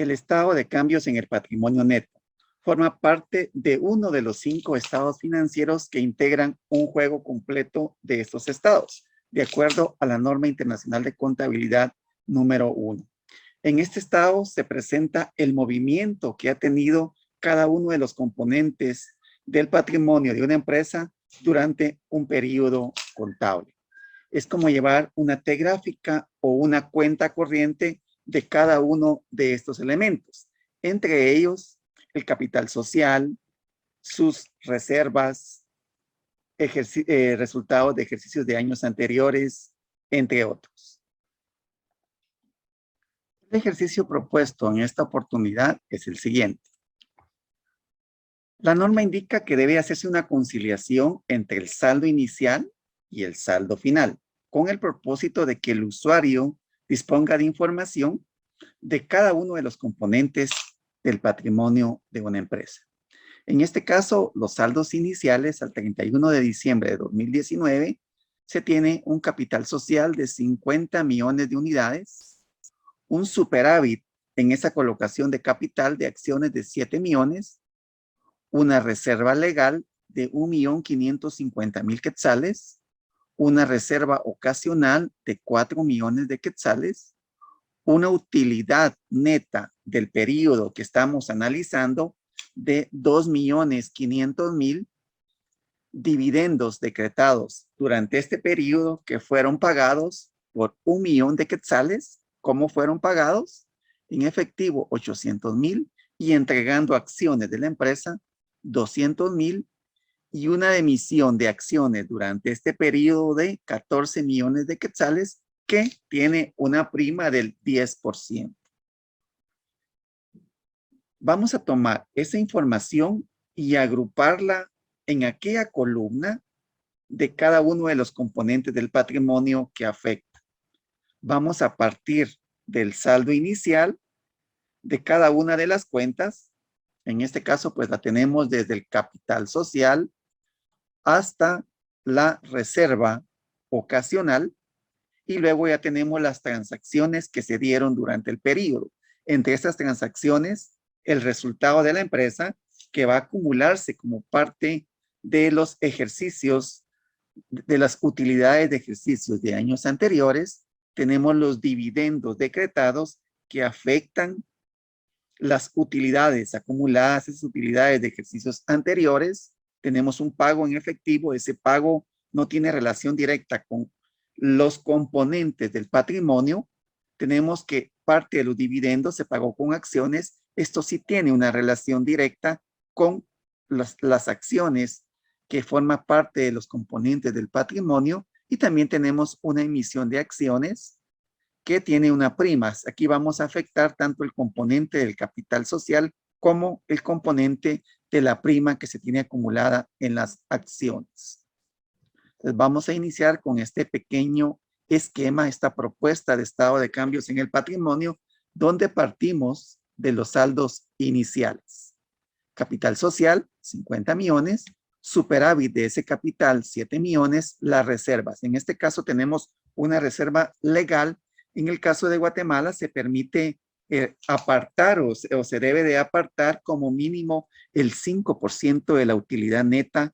El estado de cambios en el patrimonio neto forma parte de uno de los 5 estados financieros que integran un juego completo de estos estados, de acuerdo a la norma internacional de contabilidad número 1. En este estado se presenta el movimiento que ha tenido cada uno de los componentes del patrimonio de una empresa durante un periodo contable. Es como llevar una T gráfica o una cuenta corriente de cada uno de estos elementos, entre ellos el capital social, sus reservas, resultados de ejercicios de años anteriores, entre otros. El ejercicio propuesto en esta oportunidad es el siguiente. La norma indica que debe hacerse una conciliación entre el saldo inicial y el saldo final, con el propósito de que el usuario disponga de información de cada uno de los componentes del patrimonio de una empresa. En este caso, los saldos iniciales al 31 de diciembre de 2019, se tiene un capital social de 50 millones de unidades, un superávit en esa colocación de capital de acciones de 7 millones, una reserva legal de 1.550.000 quetzales, una reserva ocasional de 4 millones de quetzales, una utilidad neta del periodo que estamos analizando de 2.500.000, dividendos decretados durante este periodo que fueron pagados por 1 millón de quetzales. ¿Cómo fueron pagados? En efectivo 800.000 y entregando acciones de la empresa 200.000 y una emisión de acciones durante este periodo de 14 millones de quetzales que tiene una prima del 10%. Vamos a tomar esa información y agruparla en aquella columna de cada uno de los componentes del patrimonio que afecta. Vamos a partir del saldo inicial de cada una de las cuentas. En este caso, pues la tenemos desde el capital social hasta la reserva ocasional. Y luego ya tenemos las transacciones que se dieron durante el periodo. Entre estas transacciones, el resultado de la empresa que va a acumularse como parte de los ejercicios, de las utilidades de ejercicios de años anteriores. Tenemos los dividendos decretados que afectan las utilidades acumuladas, esas utilidades de ejercicios anteriores. Tenemos un pago en efectivo. Ese pago no tiene relación directa con los componentes del patrimonio. Tenemos que parte de los dividendos se pagó con acciones. Esto sí tiene una relación directa con las acciones que forman parte de los componentes del patrimonio. Y también tenemos una emisión de acciones que tiene una prima. Aquí vamos a afectar tanto el componente del capital social como el componente de la prima que se tiene acumulada en las acciones. Entonces vamos a iniciar con este pequeño esquema, esta propuesta de estado de cambios en el patrimonio, donde partimos de los saldos iniciales. Capital social, 50 millones, superávit de ese capital, 7 millones, las reservas. En este caso tenemos una reserva legal. En el caso de Guatemala se permite apartar o se debe de apartar como mínimo el 5% de la utilidad neta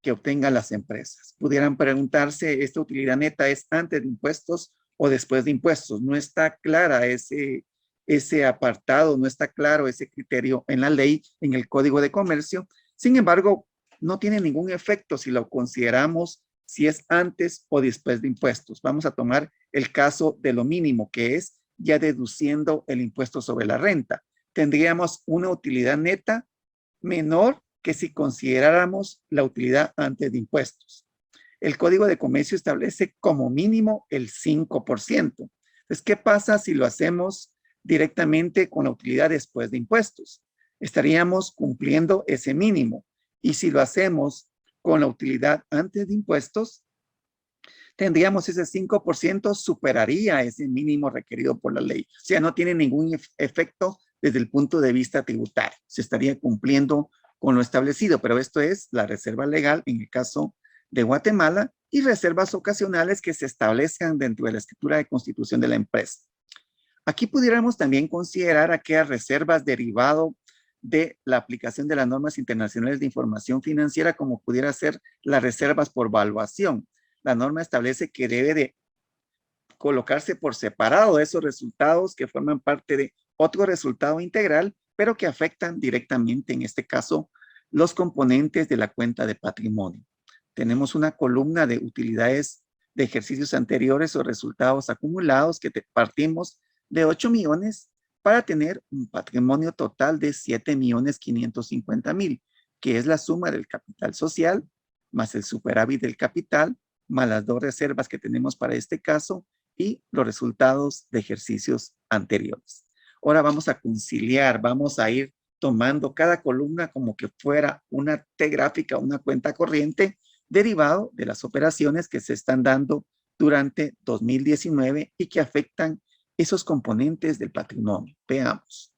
que obtengan las empresas. Pudieran preguntarse, ¿esta utilidad neta es antes de impuestos o después de impuestos? No está clara ese apartado, no está claro ese criterio en la ley, en el Código de Comercio. Sin embargo, no tiene ningún efecto si lo consideramos si es antes o después de impuestos. Vamos a tomar el caso de lo mínimo, que es ya deduciendo el impuesto sobre la renta. Tendríamos una utilidad neta menor que si consideráramos la utilidad antes de impuestos. El Código de Comercio establece como mínimo el 5%. Entonces, ¿qué pasa si lo hacemos directamente con la utilidad después de impuestos? Estaríamos cumpliendo ese mínimo. Y si lo hacemos con la utilidad antes de impuestos, tendríamos ese 5%, superaría ese mínimo requerido por la ley. O sea, no tiene ningún efecto desde el punto de vista tributario. Se estaría cumpliendo con lo establecido, pero esto es la reserva legal en el caso de Guatemala y reservas ocasionales que se establezcan dentro de la escritura de constitución de la empresa. Aquí pudiéramos también considerar aquellas reservas derivado de la aplicación de las normas internacionales de información financiera, como pudiera ser las reservas por valuación. La norma establece que debe de colocarse por separado esos resultados que forman parte de otro resultado integral, pero que afectan directamente, en este caso, los componentes de la cuenta de patrimonio. Tenemos una columna de utilidades de ejercicios anteriores o resultados acumulados que partimos de 8 millones para tener un patrimonio total de 7.550.000, que es la suma del capital social más el superávit del capital, más las dos reservas que tenemos para este caso y los resultados de ejercicios anteriores. Ahora vamos a conciliar, vamos a ir tomando cada columna como que fuera una T gráfica, una cuenta corriente, derivado de las operaciones que se están dando durante 2019 y que afectan esos componentes del patrimonio. Veamos.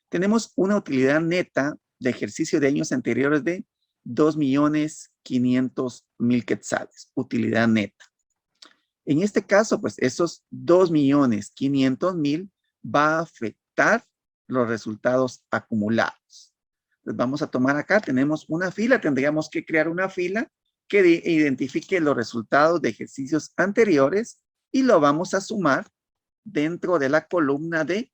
Tenemos una utilidad neta de ejercicio de años anteriores de 2.500.000 quetzales, utilidad neta. En este caso, pues esos 2.500.000 va a afectar los resultados acumulados. Entonces vamos a tomar acá, tenemos una fila, tendríamos que crear una fila que identifique los resultados de ejercicios anteriores y lo vamos a sumar dentro de la columna de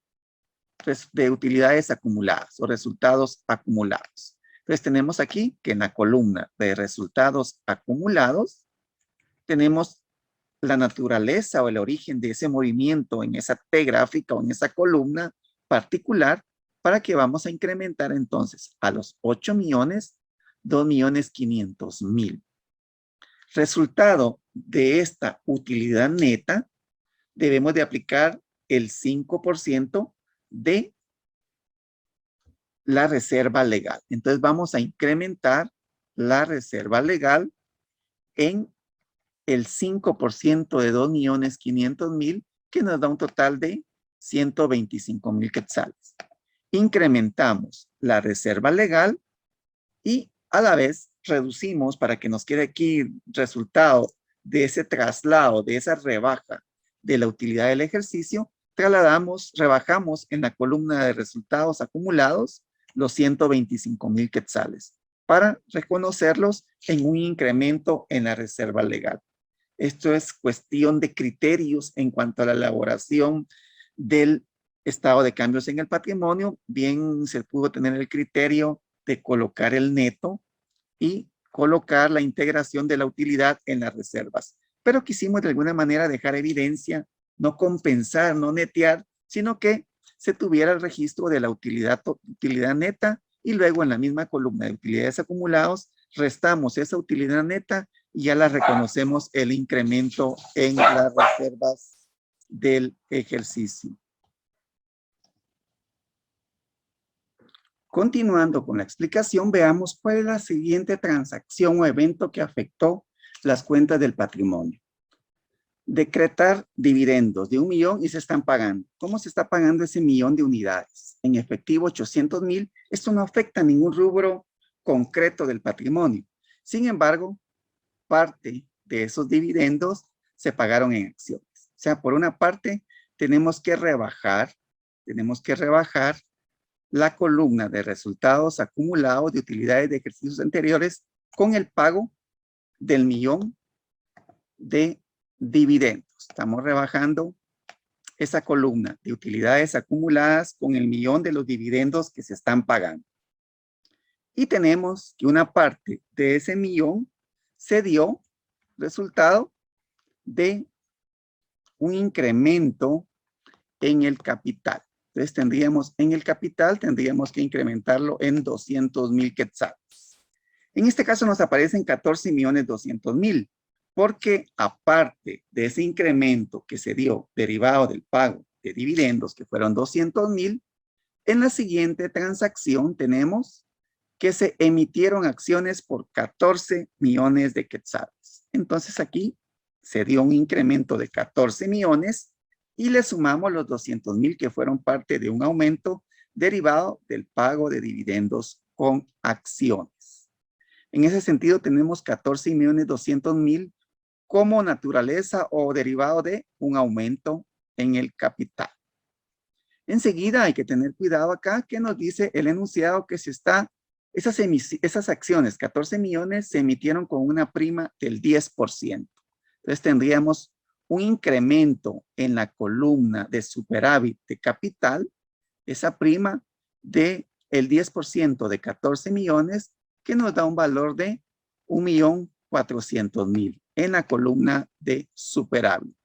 utilidades acumuladas o resultados acumulados. Entonces tenemos aquí que en la columna de resultados acumulados tenemos la naturaleza o el origen de ese movimiento en esa T gráfica o en esa columna particular para que vamos a incrementar entonces a los 8 millones, 2.500.000. Resultado de esta utilidad neta, debemos de aplicar el 5% de la reserva legal. Entonces vamos a incrementar la reserva legal en el 5% de 2.500.000, que nos da un total de 125.000 quetzales. Incrementamos la reserva legal y a la vez reducimos, para que nos quede aquí resultado de ese traslado, de esa rebaja de la utilidad del ejercicio, rebajamos en la columna de resultados acumulados los 125.000 quetzales para reconocerlos en un incremento en la reserva legal. Esto es cuestión de criterios en cuanto a la elaboración del estado de cambios en el patrimonio. Bien se pudo tener el criterio de colocar el neto y colocar la integración de la utilidad en las reservas. Pero quisimos de alguna manera dejar evidencia, no compensar, no netear, sino que se tuviera el registro de la utilidad neta y luego en la misma columna de utilidades acumulados restamos esa utilidad neta y ya la reconocemos el incremento en las reservas del ejercicio. Continuando con la explicación, veamos cuál es la siguiente transacción o evento que afectó las cuentas del patrimonio. Decretar dividendos de 1 millón y se están pagando. ¿Cómo se está pagando ese millón de unidades? En efectivo, 800.000. Esto no afecta a ningún rubro concreto del patrimonio. Sin embargo, parte de esos dividendos se pagaron en acciones. O sea, por una parte, tenemos que rebajar la columna de resultados acumulados de utilidades de ejercicios anteriores con el pago del millón de dividendos. Estamos rebajando esa columna de utilidades acumuladas con el millón de los dividendos que se están pagando. Y tenemos que una parte de ese millón se dio resultado de un incremento en el capital. Entonces tendríamos en el capital, tendríamos que incrementarlo en 200.000 quetzales. En este caso nos aparecen 14.200.000, porque aparte de ese incremento que se dio derivado del pago de dividendos, que fueron 200.000, en la siguiente transacción tenemos que se emitieron acciones por 14 millones de quetzales. Entonces aquí se dio un incremento de 14 millones y le sumamos los 200.000 que fueron parte de un aumento derivado del pago de dividendos con acciones. En ese sentido tenemos 14.200.000 como naturaleza o derivado de un aumento en el capital. Enseguida hay que tener cuidado acá que nos dice el enunciado que esas acciones, 14 millones, se emitieron con una prima del 10%. Entonces tendríamos un incremento en la columna de superávit de capital, esa prima de el 10% de 14 millones, que nos da un valor de 1.400.000 en la columna de superávit.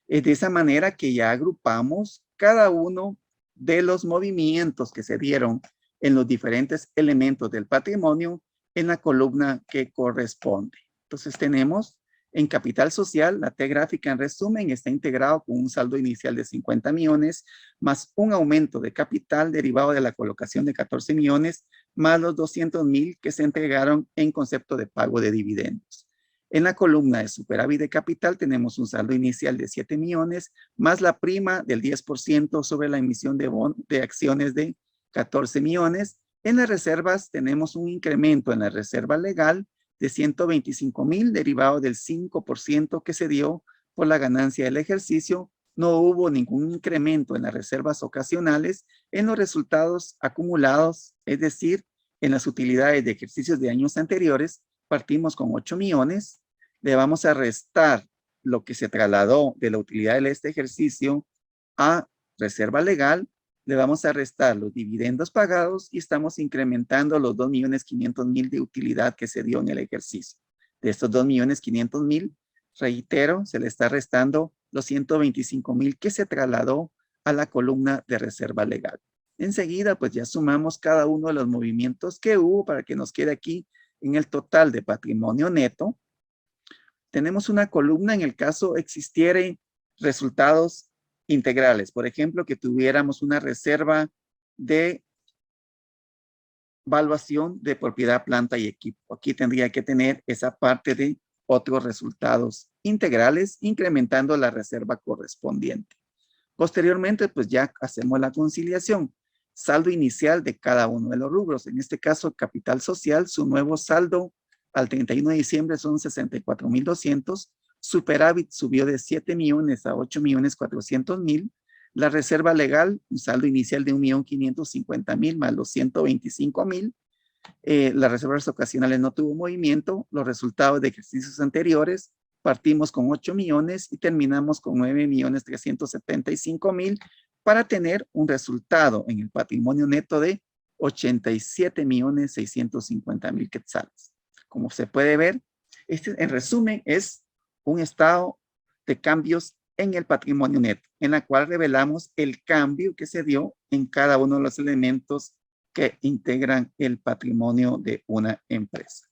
Es de esa manera que ya agrupamos cada uno de los movimientos que se dieron en los diferentes elementos del patrimonio en la columna que corresponde. Entonces tenemos en capital social, la T gráfica en resumen está integrado con un saldo inicial de 50 millones más un aumento de capital derivado de la colocación de 14 millones más los 200.000 que se entregaron en concepto de pago de dividendos. En la columna de superávit de capital tenemos un saldo inicial de 7 millones más la prima del 10% sobre la emisión de acciones de 14 millones. En las reservas tenemos un incremento en la reserva legal de 125.000 derivado del 5% que se dio por la ganancia del ejercicio. No hubo ningún incremento en las reservas ocasionales en los resultados acumulados, es decir, en las utilidades de ejercicios de años anteriores. Partimos con 8 millones, le vamos a restar lo que se trasladó de la utilidad de este ejercicio a reserva legal, le vamos a restar los dividendos pagados y estamos incrementando los 2.500.000 de utilidad que se dio en el ejercicio. De estos 2.500.000, reitero, se le está restando los 125.000 que se trasladó a la columna de reserva legal. Enseguida, pues ya sumamos cada uno de los movimientos que hubo para que nos quede aquí en el total de patrimonio neto. Tenemos una columna en el caso existiere resultados integrales. Por ejemplo, que tuviéramos una reserva de valuación de propiedad, planta y equipo. Aquí tendría que tener esa parte de otros resultados integrales, incrementando la reserva correspondiente. Posteriormente, pues ya hacemos la conciliación. Saldo inicial de cada uno de los rubros. En este caso, capital social, su nuevo saldo al 31 de diciembre son 64.200. Superávit subió de 7 millones a 8.400.000. La reserva legal, un saldo inicial de 1.550.000 más los 125.000. Las reservas ocasionales no tuvo movimiento. Los resultados de ejercicios anteriores, partimos con 8 millones y terminamos con 9.375.000 para tener un resultado en el patrimonio neto de 87.650.000 quetzales. Como se puede ver, este en resumen es un estado de cambios en el patrimonio neto, en la cual revelamos el cambio que se dio en cada uno de los elementos que integran el patrimonio de una empresa.